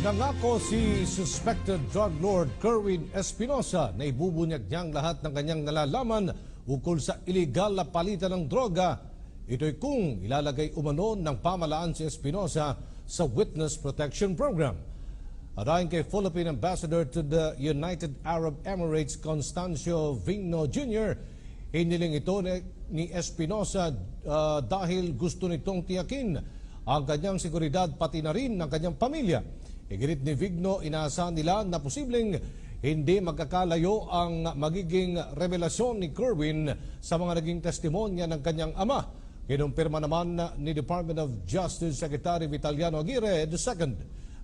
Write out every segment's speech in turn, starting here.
Nangako si suspected drug lord Kerwin Espinosa na ibubunyag niyang lahat ng kanyang nalalaman ukol sa iligal na palitan ng droga. Ito'y kung ilalagay umano ng pamahalaan si Espinosa sa Witness Protection Program. Ayon kay Philippine Ambassador to the United Arab Emirates Constancio Vigno Jr., hiniling ito ni Espinosa dahil gusto nitong tiyakin ang kanyang seguridad pati na rin ng kanyang pamilya. Iginit ni Vigno, inaasahan nila na posibleng hindi magkakalayo ang magiging revelasyon ni Kerwin sa mga naging testimonya ng kanyang ama. Kinumpirma naman ni Department of Justice Secretary Vitaliano Aguirre II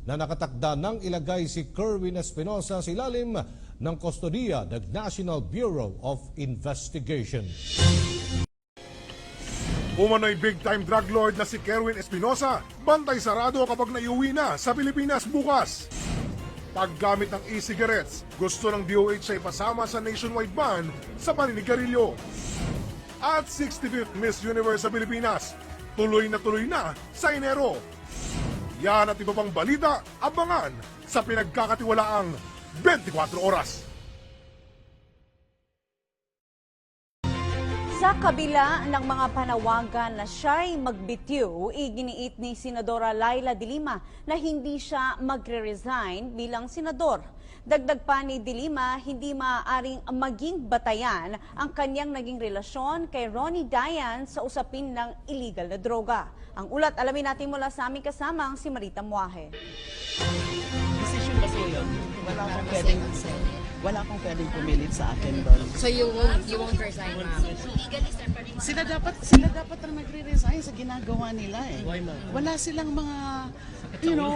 na nakatakda nang ilagay si Kerwin Espinosa sa ilalim ng kustodiya ng National Bureau of Investigation. Umano'y big-time drug lord na si Kerwin Espinosa, bantay sarado kapag naiuwi na sa Pilipinas bukas. Paggamit ng e-cigarettes, gusto ng DOH ay ipasama sa nationwide ban sa paninigarilyo. At 65th Miss Universe sa Pilipinas, tuloy na sa Enero. Yan at iba pang balita, abangan sa pinagkakatiwalaang 24 oras. Sa kabila ng mga panawagan na siya'y magbitiw, iginiit ni Senadora Laila De Lima na hindi siya magre-resign bilang senador. Dagdag pa ni De Lima, hindi maaaring maging batayan ang kanyang naging relasyon kay Ronnie Dayan sa usapin ng illegal na droga. Ang ulat alamin natin mula sa aming kasamang si Marita Muahe. Decision ba so yun? Wala akong pwedeng pumilit sa akin doon. So you won't resign, ma'am? Sila dapat ang nagre-resign sa ginagawa nila eh. Why, ma'am? Wala silang mga,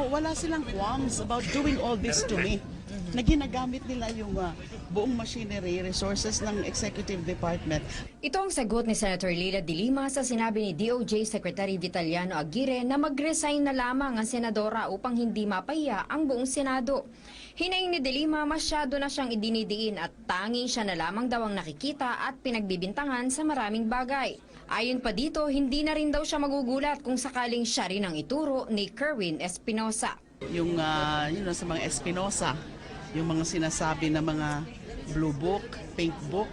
wala silang qualms about doing all this to me. Na ginagamit nila yung buong machinery, resources ng Executive Department. Ito ang sagot ni Senator Laila De Lima sa sinabi ni DOJ Secretary Vitaliano Aguirre na mag-resign na lamang ang senadora upang hindi mapahiya ang buong Senado. Hinaing ni De Lima, masyado na siyang idinidiin at tanging siya na lamang daw ang nakikita at pinagbibintangan sa maraming bagay. Ayon pa dito, hindi na rin daw siya magugulat kung sakaling siya rin ang ituro ni Kerwin Espinosa. Yung sa mga Espinosa, yung mga sinasabi na mga blue book, pink book,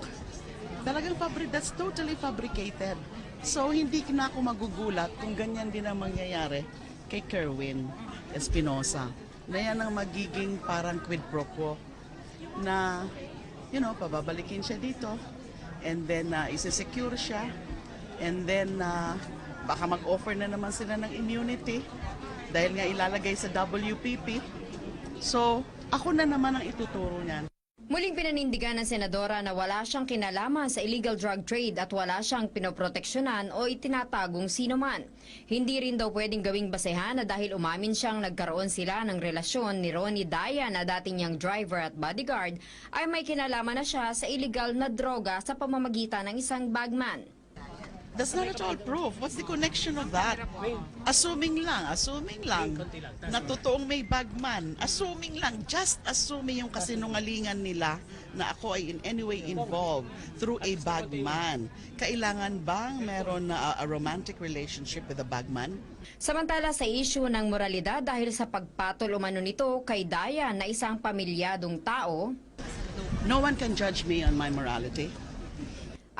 talagang that's totally fabricated. So hindi na ako magugulat kung ganyan din ang mangyayari kay Kerwin Espinosa. Na yan ang magiging parang quid pro quo na, pababalikin siya dito and then isi-secure siya and then baka mag-offer na naman sila ng immunity dahil nga ilalagay sa WPP. So, ako na naman ang ituturo niyan. Muling pinanindigan ng senadora na wala siyang kinalaman sa illegal drug trade at wala siyang pinoproteksyonan o itinatagong sino man. Hindi rin daw pwedeng gawing basehan na dahil umamin siyang nagkaroon sila ng relasyon ni Ronnie Dayan na dati niyang driver at bodyguard ay may kinalaman na siya sa illegal na droga sa pamamagitan ng isang bagman. That's not at all proof. What's the connection of that? Assuming lang na totoong may bagman. Assuming lang, just assuming yung kasinungalingan nila na ako ay in any way involved through a bagman. Kailangan bang meron na a romantic relationship with a bagman? Samantala sa issue ng moralidad dahil sa pagpatol umano nito kay Dayan na isang pamilyadong tao, No one can judge me on my morality.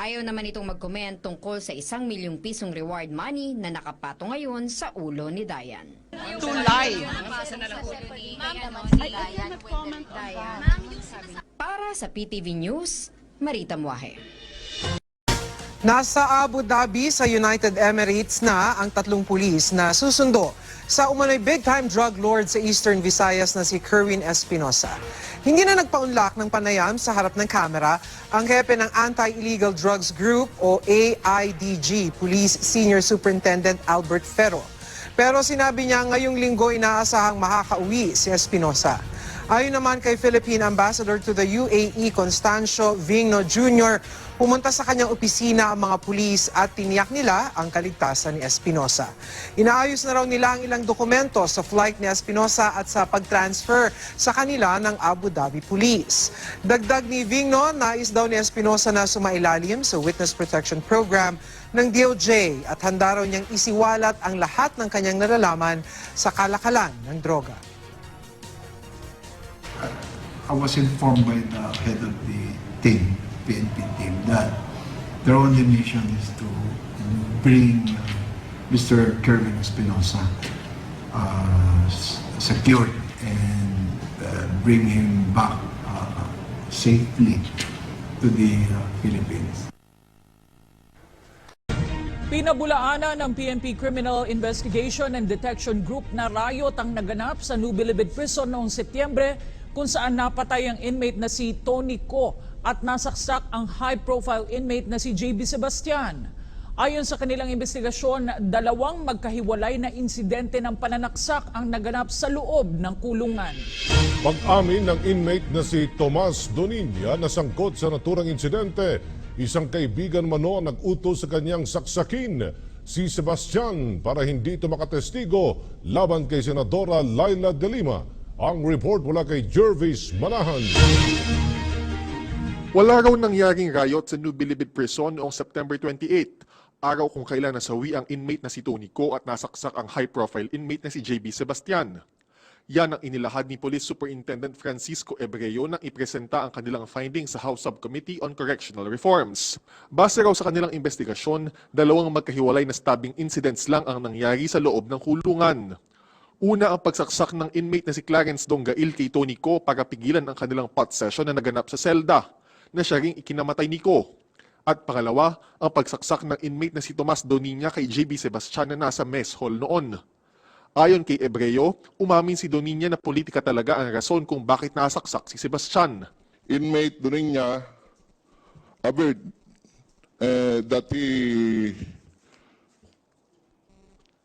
ayaw naman itong mag-comment tungkol sa 1 milyong pisong reward money na nakapato ngayon sa ulo ni Dayan. To lie. Para sa PTV News, Marita Muahe. Nasa Abu Dhabi sa United Emirates na ang 3 pulis na susundo sa umano'y big-time drug lord sa Eastern Visayas na si Kerwin Espinosa. Hindi na nagpaunlak ng panayam sa harap ng kamera ang hepe ng Anti-Illegal Drugs Group o AIDG, Police Senior Superintendent Albert Ferro. Pero sinabi niya ngayong linggo inaasahang makakauwi si Espinosa. Ayon naman kay Philippine Ambassador to the UAE, Constancio Vigno Jr., pumunta sa kanyang opisina ang mga pulis at tiniyak nila ang kaligtasan ni Espinosa. Inaayos na raw nila ang ilang dokumento sa flight ni Espinosa at sa pag-transfer sa kanila ng Abu Dhabi Police. Dagdag ni Vigno, nais daw ni Espinosa na sumailalim sa Witness Protection Program ng DOJ at handa raw niyang isiwalat ang lahat ng kanyang nalalaman sa kalakalan ng droga. I was informed by the head of the team, PNP team, that their only mission is to bring Mr. Kerwin Espinosa secured and bring him back safely to the Philippines. Pinabulaanan ng PNP Criminal Investigation and Detection Group na riot ang naganap sa New Bilibid Prison noong Setyembre kung saan napatay ang inmate na si Tony Co at nasaksak ang high-profile inmate na si JB Sebastian. Ayon sa kanilang investigasyon, dalawang magkahiwalay na insidente ng pananaksak ang naganap sa loob ng kulungan. Pag-amin ng inmate na si Tomas Doninia na sangkot sa naturang insidente, isang kaibigan mano ang nag-utos sa kanyang saksakin si Sebastian para hindi ito makatestigo laban kay Senadora Laila de Lima. Ang report mula kay Jervis Manahan. Wala raw nangyaring riot sa New Bilibid Prison noong September 28, araw kung kailan nasawi ang inmate na si Tony Co at nasaksak ang high-profile inmate na si JB Sebastian. Yan ang inilahad ni Police Superintendent Francisco Ebreo nang ipresenta ang kanilang findings sa House Subcommittee on Correctional Reforms. Base raw sa kanilang investigasyon, dalawang magkahiwalay na stabbing incidents lang ang nangyari sa loob ng kulungan. Una ang pagsaksak ng inmate na si Clarence Dongail kay Tony Co para pigilan ang kanilang pot session na naganap sa selda, na siya ring ikinamatay ni Co. At pangalawa, ang pagsaksak ng inmate na si Tomas Doninia kay JB Sebastian na nasa mess hall noon. Ayon kay Ebreo, umamin si Doninia na politika talaga ang rason kung bakit nasaksak si Sebastian. Inmate Doninia averred that he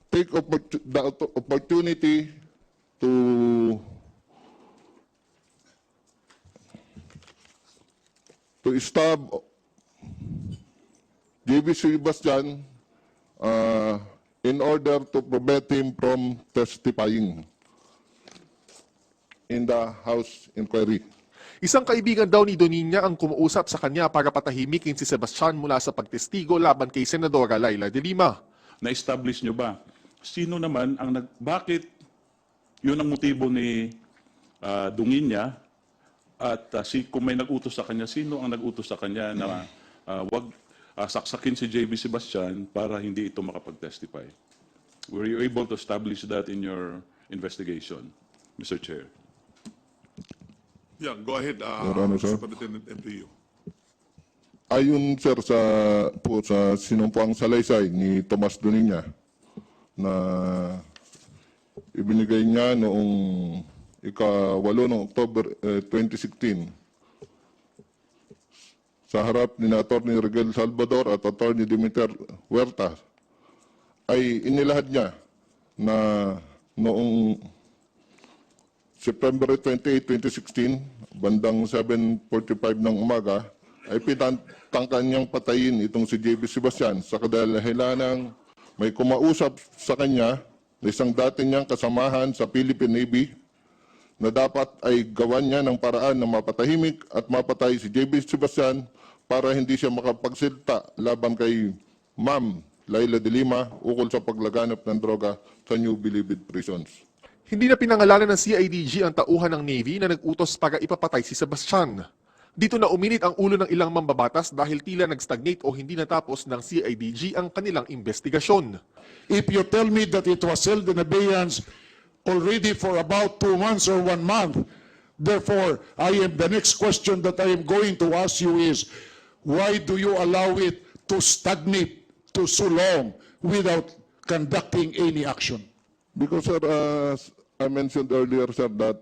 take the opportunity to stab JB Sebastian in order to prevent him from testifying in the House inquiry. Isang kaibigan daw ni Doninia ang kumuusap sa kanya para patahimikin si Sebastian mula sa pagtestigo laban kay Senadora Laila de Lima. Na-establish nyo ba? Sino naman ang bakit yun ang motibo ni Doninia? At kung may nag-utos sa kanya, sino ang nag-utos sa kanya na wag saksakin si JB Sebastian para hindi ito makapag-testify? Were you able to establish that in your investigation, Mr. Chair? Yeah, go ahead, sir. Superintendent MPU. Ayon, sir, sa sinumpuang salaysay ni Tomas Doninia na ibinigay niya noong ika-8 ng October 2016 sa harap ni Atty. Rigel Salvador at Atty. Dimiter Huerta ay inilahad niya na noong September 28, 2016, bandang 7:45 ng umaga, ay pinatangkan niyang patayin itong si JB Sebastian sa kadahilanang may kumausap sa kanya na isang dati niyang kasamahan sa Philippine Navy na dapat ay gawan niya ng paraan na mapatahimik at mapatay si JB Sebastian para hindi siya makapagsilta laban kay Ma'am Laila de Lima ukol sa paglaganap ng droga sa New Bilibid Prisons. Hindi na pinangalanan ng CIDG ang tauhan ng Navy na nag-utos para ipapatay si Sebastian. Dito na uminit ang ulo ng ilang mambabatas dahil tila nag-stagnate o hindi natapos ng CIDG ang kanilang investigasyon. If you tell me that it was held in abeyance already for about 2 months or 1 month, therefore, the next question that I am going to ask you is, why do you allow it to stagnate to so long without conducting any action? Because, sir, as I mentioned earlier, sir, that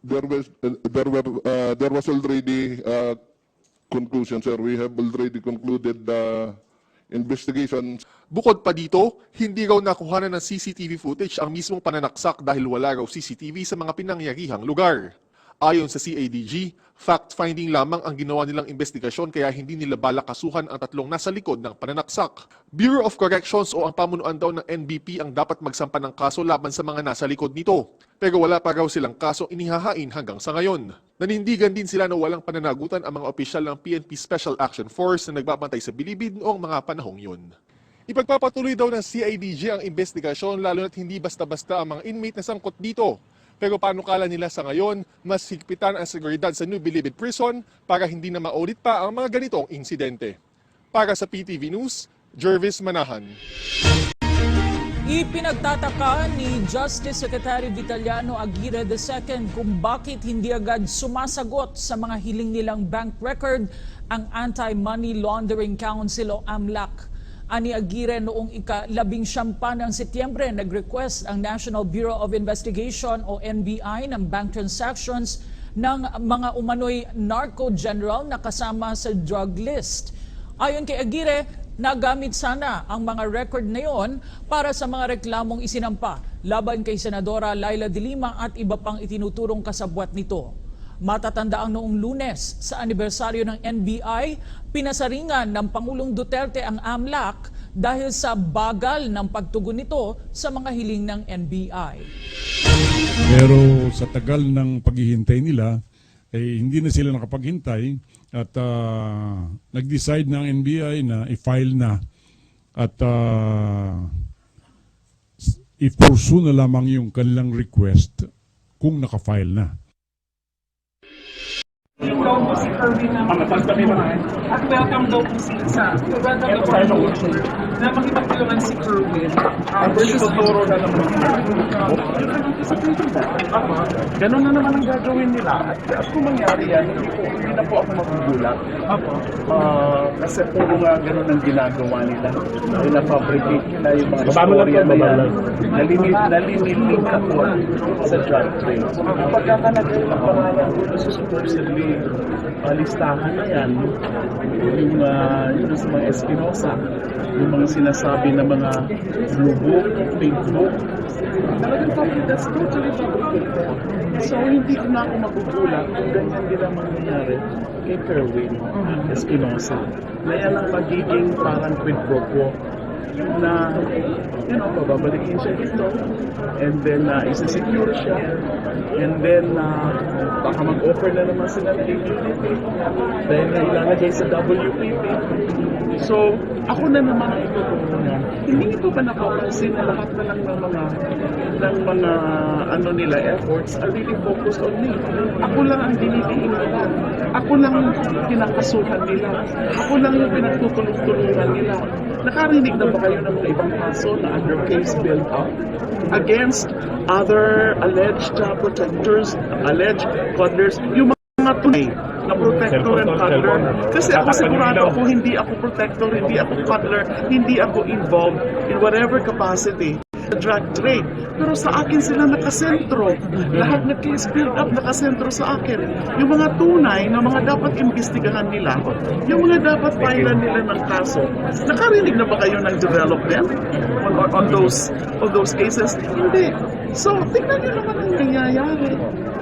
there was already conclusion, sir. We have already concluded the investigation. Bukod pa dito, hindi raw nakuhanan ng CCTV footage ang mismong pananaksak dahil wala raw CCTV sa mga pinangyarihang lugar. Ayon sa CIDG, fact-finding lamang ang ginawa nilang investigasyon kaya hindi nila balak kasuhan ang tatlong nasa likod ng pananaksak. Bureau of Corrections o ang pamunuan daw ng NBP ang dapat magsampa ng kaso laban sa mga nasa likod nito. Pero wala pa raw silang kaso inihahain hanggang sa ngayon. Nanindigan din sila na walang pananagutan ang mga opisyal ng PNP Special Action Force na nagbabantay sa Bilibid noong mga panahong yun. Ipagpapatuloy daw ng CIDG ang investigasyon lalo na't hindi basta-basta ang mga inmate na sangkot dito. Pero panukala nila sa ngayon, mas higpitan ang seguridad sa New Bilibid Prison para hindi na ma-audit pa ang mga ganitong insidente. Para sa PTV News, Jervis Manahan. Ipinagtataka ni Justice Secretary Vitaliano Aguirre II kung bakit hindi agad sumasagot sa mga hiling nilang bank record ang Anti-Money Laundering Council o AMLAC. Ani Aguirre, noong ika-19 ng Setyembre, nag-request ang National Bureau of Investigation o NBI ng bank transactions ng mga umano'y narco-general na kasama sa drug list. Ayon kay Aguirre, nagamit sana ang mga record na yon para sa mga reklamong isinampa laban kay Senadora Laila de Lima at iba pang itinuturong kasabwat nito. Matatandaang noong Lunes sa anibersaryo ng NBI, pinasaringan ng Pangulong Duterte ang AMLAC dahil sa bagal ng pagtugon nito sa mga hiling ng NBI. Pero sa tagal ng paghihintay nila, hindi na sila nakapaghintay at nag-decide ng NBI na i-file na at i-pursue na lamang yung kanilang request kung naka-file na. Ikaw po si Kirby na at welcome daw po sa na makipagtulungan si Kirby. Turo na naman. Ganun na naman ang gagawin nila. At kung mangyari yan, hindi na po ako magugulat. Kasi puro nga ganun ang ginagawa nila. Pina-fabricate nila yung mga istorya na yan. Nalinilink ako sa drug trade. Pagka nagkaroon ng pangalan ko sa supposedly listahan na yan, yung sa mga Espinosa, yung mga sinasabi na mga blue book, pink book, talagang public, that's totally fabricated. So hindi ko na ako magugulat kung ganyan din ang mangyayari kay Kerwin Espinosa. Na yan ang magiging parang quid pro quo na, pababalikin siya dito and then isa-secure siya and then baka mag-offer na naman sila ng APP dahil na ilalagay sa WPP. So, ako na naman ang itutulungan. Hindi ito ba napapansin na lahat na lang ng mga nila efforts are really focused on me. Ako lang ang dinidiin nila. Ako lang yung kinakasuhan nila. Ako lang yung pinagtutulong-tulungan nila. Nakarinig na ba kayo ng mga ibang kaso na under case build up against other alleged protectors, alleged cuddlers, yung mga tunay na protector and cuddler? Kasi ako sigurado ako hindi ako protector, hindi ako cuddler, hindi ako involved in whatever capacity sa drug trade. Pero sa akin sila nakasentro. Lahat na case build up nakasentro sa akin. Yung mga tunay na mga dapat imbestigahan nila, yung mga dapat filean nila ng kaso. Nakarinig na ba kayo ng development on those cases? Hindi. So, tingnan nyo naman ang nangyayari.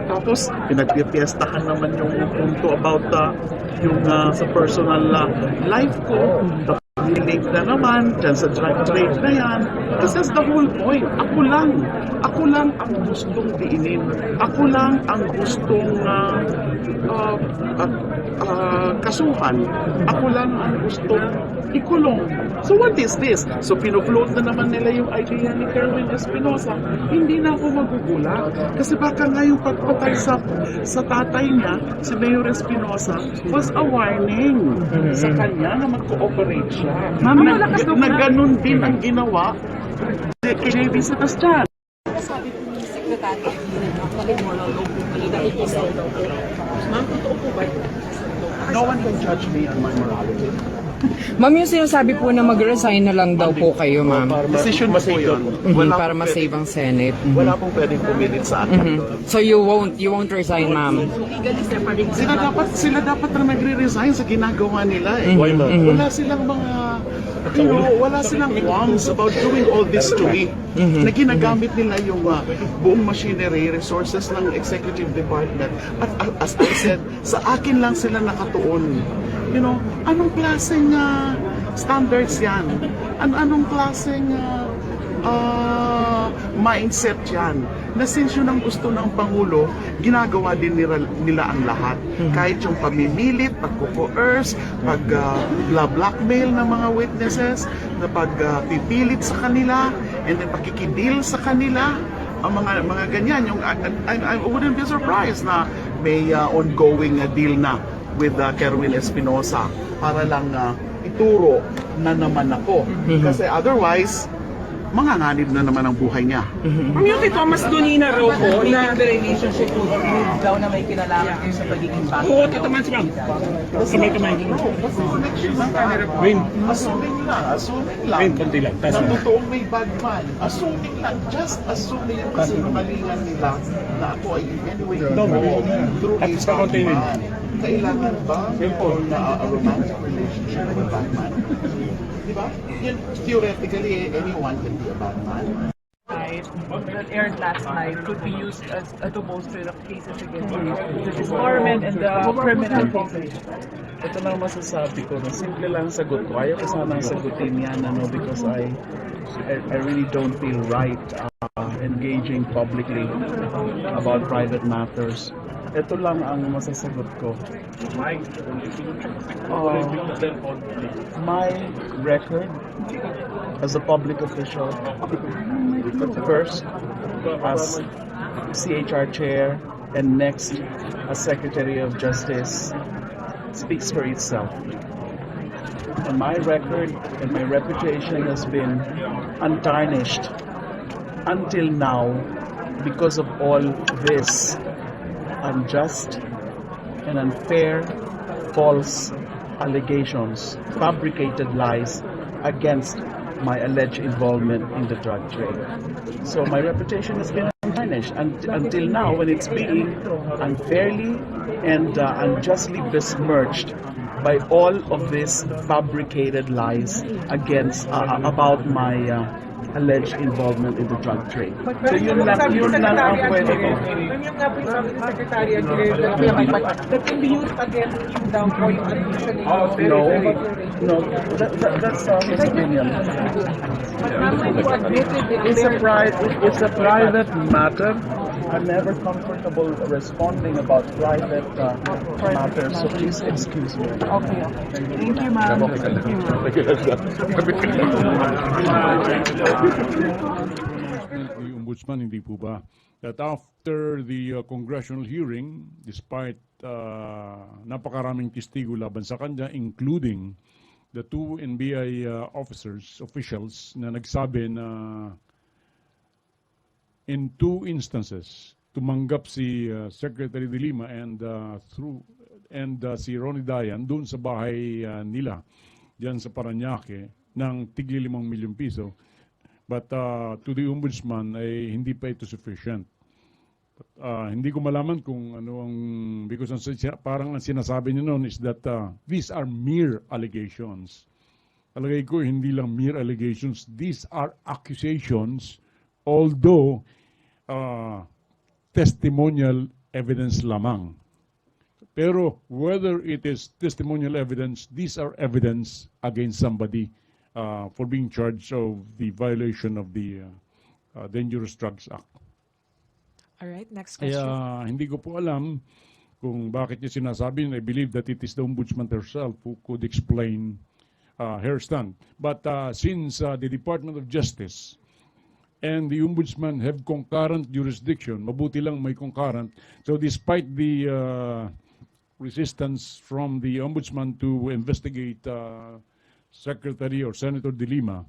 Tapos, pinagpipiestahan naman yung punto about yung sa personal life ko. Link na naman dyan sa drug trade na yan. Kasi that's the whole point. Ako lang ang gustong diinin. Ako lang ang gustong kasuhan. Ako lang ang gustong ikulong. So what is this? So pinufloat na naman nila yung idea ni Kerwin Espinosa. Hindi na ako magugulat. Kasi baka nga yung pagpatay sa tatay niya, si Mayor Espinosa, was a warning sa kanya na mag-cooperate siya. Na ganun din ang ginawa kay JB Sebastian. Sabi ko ni Secretary, ma'am, totoo po ba? No one can judge me on my morality. Ma'am, yung sinasabi po na mag-resign na lang daw po kayo, ma'am. Decision mo po yun. Para ma-save ang Senate. Wala pong pwedeng pumilit sa akin. So you won't resign, ma'am? Sila dapat na nagre-resign sa ginagawa nila eh. Wala silang mga wala silang qualms about doing all this to me. Na ginagamit nila yung buong machinery, resources ng executive department. At as I said, sa akin lang sila nakatuon. Anong klaseng standards yan? Anong klaseng mindset yan? Na since yun ang gusto ng Pangulo, ginagawa din nila ang lahat. Kahit yung pamimilit, pag-coerce, pag-blackmail ng mga witnesses, na pag-pipilit sa kanila, and then pakikidil sa kanila, ang mga ganyan, yung I wouldn't be surprised na may ongoing deal na with Kerwin Espinosa para lang ituro na naman ako. Kasi otherwise, manganganib na naman ang buhay niya. Ma'am, yung kay Thomas Donina raw po, na the relationship with daw na may kinalaman sa pagiging bago. Oo, ito man siya. Kamay-kamay. Assuming lang. Na totoong may bagman. Assuming lang, just assuming yung kasinungalingan nila na ako ay in any way involved through a bagman. Kailangan ba na a romantic relationship with a bagman? Diba? Theoretically, anyone can be a batman. That aired last night could be used as to bolster the cases against the disbarment and the criminal cases. Ito lang masasabi ko, na simple lang sagot ko. Ayaw ko sanang sagutin yan, because I really don't feel right engaging publicly about private matters. Ito lang ang masasagot ko. My record as a public official, first as CHR chair and next as Secretary of Justice, speaks for itself. And my record and my reputation has been untarnished until now because of all this unjust and unfair, false allegations, fabricated lies against my alleged involvement in the drug trade. So my reputation has been untarnished until now, when it's being unfairly and unjustly besmirched by all of these fabricated lies against about my alleged involvement in the drug trade. So yun lang ang pwede ko. Yung nga po sabi ng Secretary that can be used against him daw for yung admission No, that's his opinion. But ma'am, when you admitted It's a private matter. I'm never comfortable responding about private matters, so please excuse me. Okay. Thank you, ma'am. The Ombudsman, hindi po ba, that after the congressional hearing, despite napakaraming testigo laban sa kanya, including the two NBI officials na nagsabi na in two instances, tumanggap si Secretary De Lima and si Ronnie Dayan doon sa bahay nila diyan sa Parañaque ng tigli 5 milyong piso. But to the Ombudsman ay hindi pa ito sufficient. Hindi ko malaman kung ano ang, because parang ang sinasabi niyo noon is that these are mere allegations. Palagay ko hindi lang mere allegations, these are accusations, although testimonial evidence lamang. Pero whether it is testimonial evidence, these are evidence against somebody for being charged of the violation of the Dangerous Drugs Act. All right, next question. Kaya hindi ko po alam kung bakit niya sinasabi, and I believe that it is the Ombudsman herself who could explain her stand. But since the Department of Justice and the Ombudsman have concurrent jurisdiction, mabuti lang may concurrent. So despite the resistance from the Ombudsman to investigate Secretary or Senator De Lima,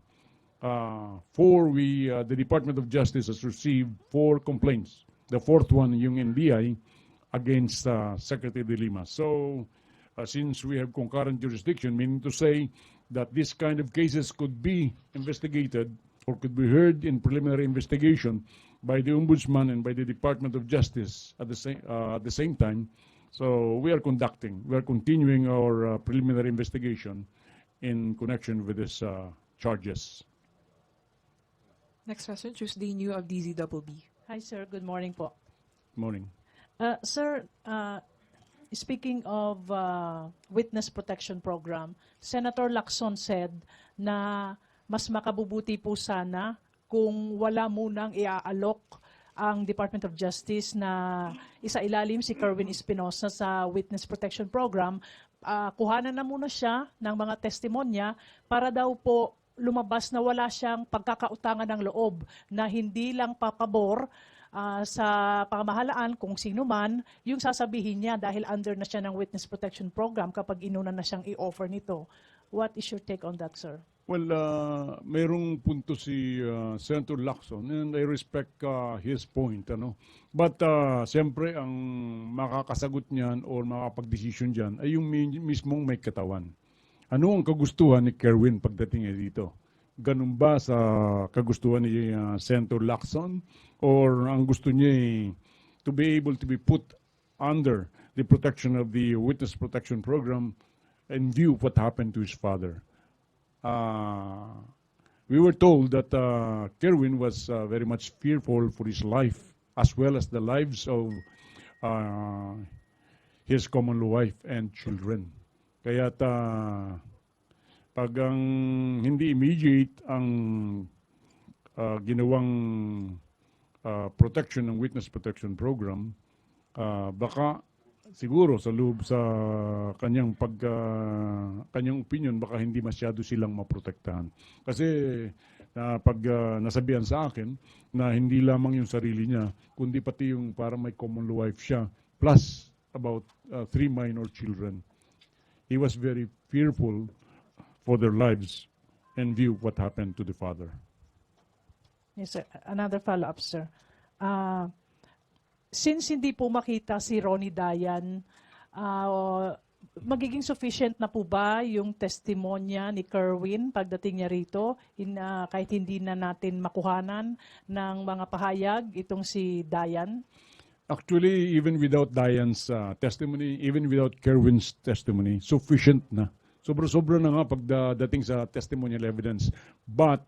the Department of Justice has received 4 complaints. The 4th one, yung NBI, against Secretary De Lima. So since we have concurrent jurisdiction, meaning to say that this kind of cases could be investigated or could be heard in preliminary investigation by the Ombudsman and by the Department of Justice at the same time. So we are continuing our preliminary investigation in connection with these charges. Next question, Tuesday New of DZBB. Hi sir, good morning po. Morning. Sir, speaking of Witness Protection Program, Senator Lacson said na mas makabubuti po sana kung wala munang iaalok ang Department of Justice na isailalim si Kerwin Espinosa sa Witness Protection Program. Kuhanan na muna siya ng mga testimonya para daw po lumabas na wala siyang pagkakautangan ng loob na hindi lang papabor sa pamahalaan kung sino man yung sasabihin niya dahil under na siya ng Witness Protection Program kapag inuna na siyang i-offer nito. What is your take on that, sir? Well, mayroong punto si Senator Lacson and I respect his point. But siyempre, ang makakasagot niyan or makapag-decision dyan ay yung mismong may katawan. Ano ang kagustuhan ni Kerwin pagdating niya dito? Ganun ba sa kagustuhan ni Senator Lacson? Or ang gusto niya to be able to be put under the protection of the Witness Protection Program in view of what happened to his father? We were told that Kerwin was very much fearful for his life as well as the lives of his common law wife and children. Kaya pag ang hindi immediate ang ginawang protection ng Witness Protection Program, baka siguro sa loob sa kanyang kanyang opinion, baka hindi masyado silang maprotektahan. Kasi pag nasabihan sa akin na hindi lamang yung sarili niya, kundi pati yung para may common law wife siya, plus about 3 minor children. He was very fearful for their lives in view of what happened to the father. Yes, sir. Another follow-up, sir. Since hindi po makita si Ronnie Dayan, magiging sufficient na po ba yung testimonya ni Kerwin pagdating niya rito, kahit hindi na natin makuhanan ng mga pahayag itong si Dayan? Actually, even without Dayan's testimony, even without Kerwin's testimony, sufficient na. Sobra-sobra na nga pagdating sa testimonial evidence. But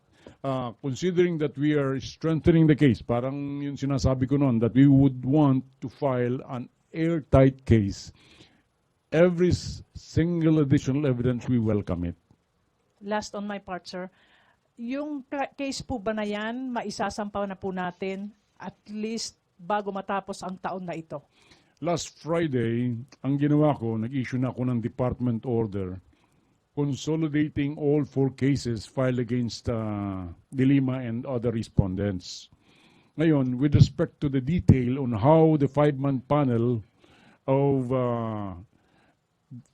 considering that we are strengthening the case, parang yung sinasabi ko noon, that we would want to file an airtight case, every single additional evidence, we welcome it. Last on my part, sir. Yung case po ba na yan, maisasampaw na po natin at least bago matapos ang taon na ito? Last Friday, ang ginawa ko, nag-issue na ako ng department order consolidating all 4 cases filed against De Lima and other respondents. Ngayon, with respect to the detail on how the 5-man panel of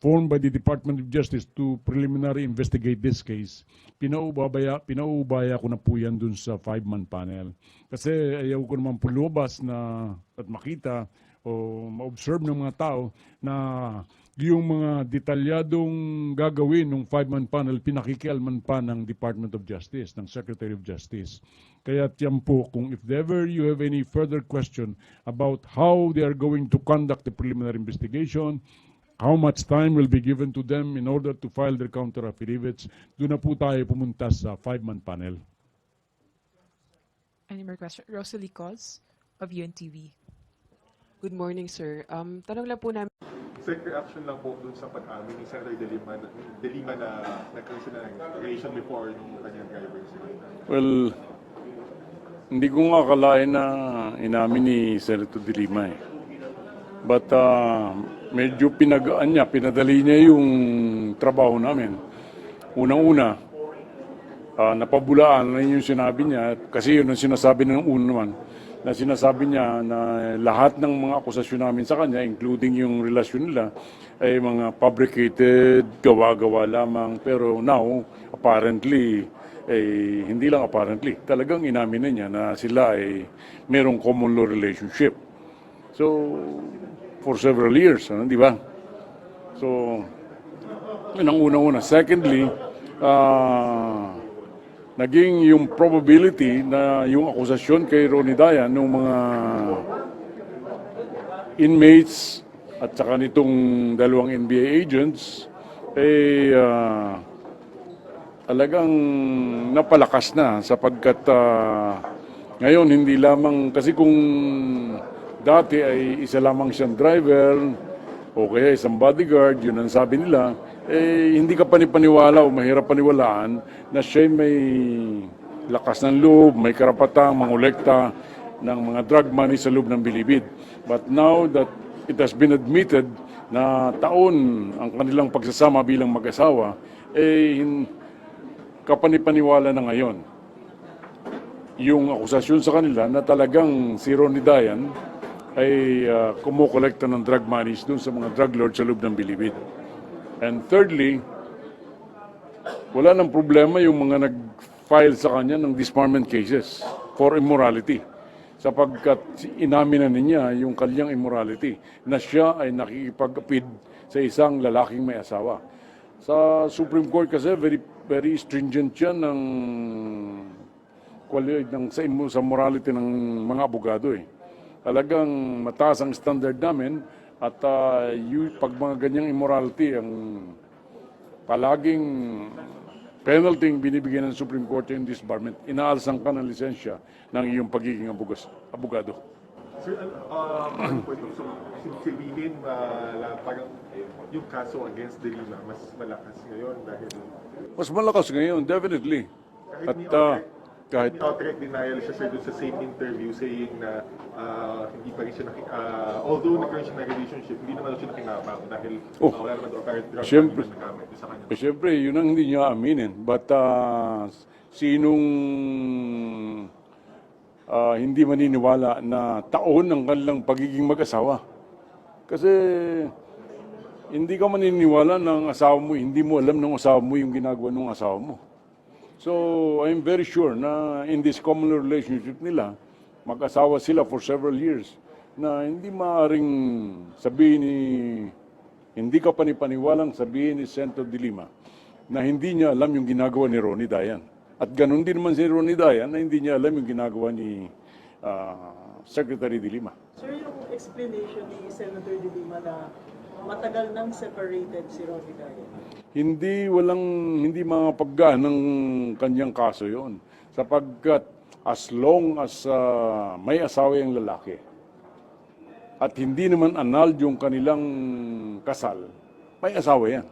formed by the Department of Justice to preliminary investigate this case, pinaubaya ko na po yan dun sa 5-man panel. Kasi ayaw ko naman po lumabas na at makita o ma-observe ng mga tao na yung mga detalyadong gagawin ng 5-man panel, pinakikialman pa ng Department of Justice, ng Secretary of Justice. Kaya tiyan po, kung if ever you have any further question about how they are going to conduct the preliminary investigation, how much time will be given to them in order to file their counter affidavits, doon na po tayo pumunta sa 5-man panel. Any more questions? Rosalie Cos of UNTV. Good morning, sir. Tanong lang po namin. Sir, reaction lang po dun sa pag-amin ni Senator De Lima na nagkaroon siya ng relation before yung kanyang driver. Well, hindi ko nga akalain na inamin ni Senator De Lima eh. But medyo pinagaan niya, pinadali niya yung trabaho namin. Unang-una, napabulaan na yung sinabi niya, kasi yun ang sinasabi ng una naman, na sinasabi niya na lahat ng mga akusasyon namin sa kanya, including yung relasyon nila, ay mga fabricated, gawa-gawa lamang. Pero now, apparently, hindi lang apparently, talagang inamin na niya na sila ay merong common law relationship. So, for several years, di ba? So, yun ang unang-una. Secondly, naging yung probability na yung akusasyon kay Ronnie Dayan ng mga inmates at saka nitong dalawang NBA agents talagang napalakas na sapagkat ngayon hindi lamang kasi kung dati ay isa lamang siyang driver o kaya isang bodyguard, yun ang sabi nila, hindi ka panipaniwala o mahirap paniwalaan na siya may lakas ng loob, may karapatang mangolekta ng mga drug money sa loob ng bilibid. But now that it has been admitted na taon ang kanilang pagsasama bilang mag-asawa, kapanipaniwala na ngayon yung akusasyon sa kanila na talagang si Ronnie Dayan ay kumukolekta ng drug monies dun sa mga drug lords sa loob ng Bilibid. And thirdly, wala nang problema yung mga nag-file sa kanya ng disbarment cases for immorality sapagkat inamin na niya yung kanyang immorality na siya ay nakikipag-apid sa isang lalaking may asawa. Sa Supreme Court kasi very stringent yan ng sa morality ng mga abogado eh. Talagang mataas ang standard namin at pag mga ganyang immorality ang palaging penalty binibigyan ng Supreme Court yung disbarment. Inaalsan ka ng lisensya ng iyong pagiging abogado. Sir, ano po ito? So, sabihin parang yung kaso against De Lima mas malakas ngayon dahil... Mas malakas ngayon, definitely. Kahit outright denial siya sir sa same interview saying na hindi pa rin siya although nagkaroon siya ng relationship, hindi naman siya nakinabang dahil wala naman daw apparent drug na nagamit sa kanya. Siyempre, yun ang hindi niya aminin. But sinong hindi maniniwala na taon ng kanilang pagiging mag-asawa? Kasi hindi ka maniniwala ng asawa mo, hindi mo alam ng asawa mo yung ginagawa ng asawa mo. So, I'm very sure na in this common relationship nila, mag-asawa sila for several years, na hindi maaaring sabihin hindi ka panipaniwalang sabihin ni Senator De Lima na hindi niya alam yung ginagawa ni Ronnie Dayan. At ganun din naman si Ronnie Dayan na hindi niya alam yung ginagawa ni Secretary De Lima. Sir, yung explanation ni Senator De Lima na matagal nang separated si Ronnie Dayan. Hindi mapaggaan ng kanyang kaso yon sapagkat as long as may asawa yung lalaki at hindi naman annulled yung kanilang kasal, may asawa yan.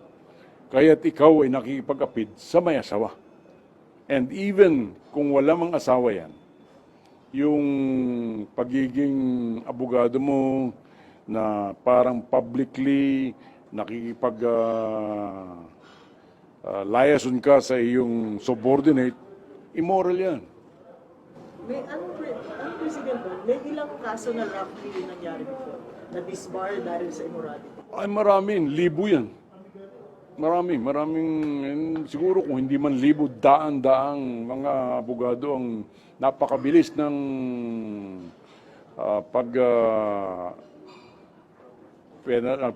Kaya't ikaw ay nakikipag-apid sa may asawa. And even kung wala mang asawa yan, yung pagiging abogado mo na parang publicly liaison ka sa iyong subordinate, immoral yan. May President, may ilang kaso na roughly nangyari before na disbar dahil sa immorality? Ay maraming, libo yan. Maraming, siguro kung hindi man libo, daan-daang mga abogado ang napakabilis ng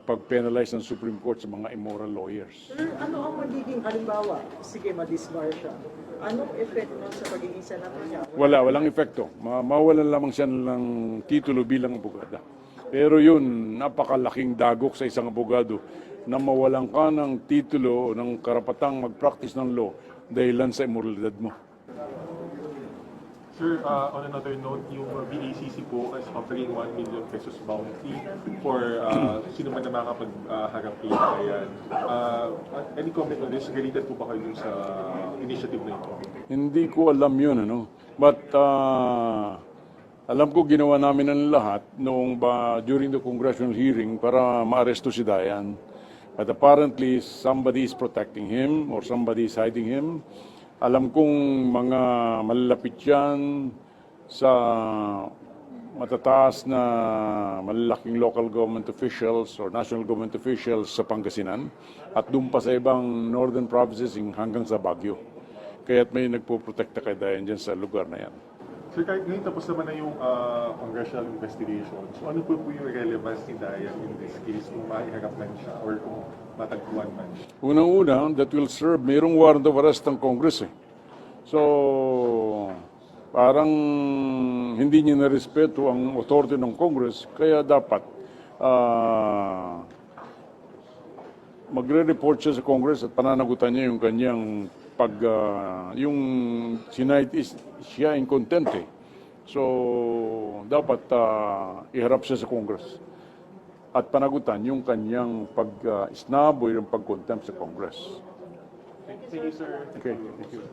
pag-penalize ng Supreme Court sa mga immoral lawyers. Sir, ano ang magiging halimbawa? Sige, ma-disbar siya. Anong effect nun sa pagiging senator niya? Walang epekto. Mawalan lamang siya ng titulo bilang abogada. Pero yun, napakalaking dagok sa isang abogado na mawalan ka ng titulo o ng karapatang mag-practice ng law dahilan sa immoralidad mo. Sir, on another note, yung BACC po is offering 1 million pesos bounty for sino man na makapagharap kay Dayan. Any comment on this? Related po ba kayo dun sa initiative na ito? Hindi ko alam yun, But alam ko ginawa namin ang lahat during the congressional hearing para maaresto si Dayan. But apparently, somebody is protecting him or somebody is hiding him. Alam kong mga malalapit yan sa matataas na malalaking local government officials or national government officials sa Pangasinan at doon pa sa ibang northern provinces hanggang sa Baguio. Kaya't may nagpo-protekta kay Dayan dyan sa lugar na yan. Sir, kahit ngayon tapos naman na yung congressional investigation, so ano po yung relevance ni Dayan in this case kung maiharap man siya or kung matagpuan man siya? Unang-una, that will serve, mayroong warrant of arrest ng Congress eh. So, parang hindi niya na-respeto ang authority ng Congress, kaya dapat magre-report siya sa Congress at pananagutan niya yung kanyang yung sinight is siya in contempt eh. So, dapat iharap siya sa Congress at panagutan yung kanyang pag-snub o yung pag-contempt sa Congress. Thank you, sir. Okay, thank you.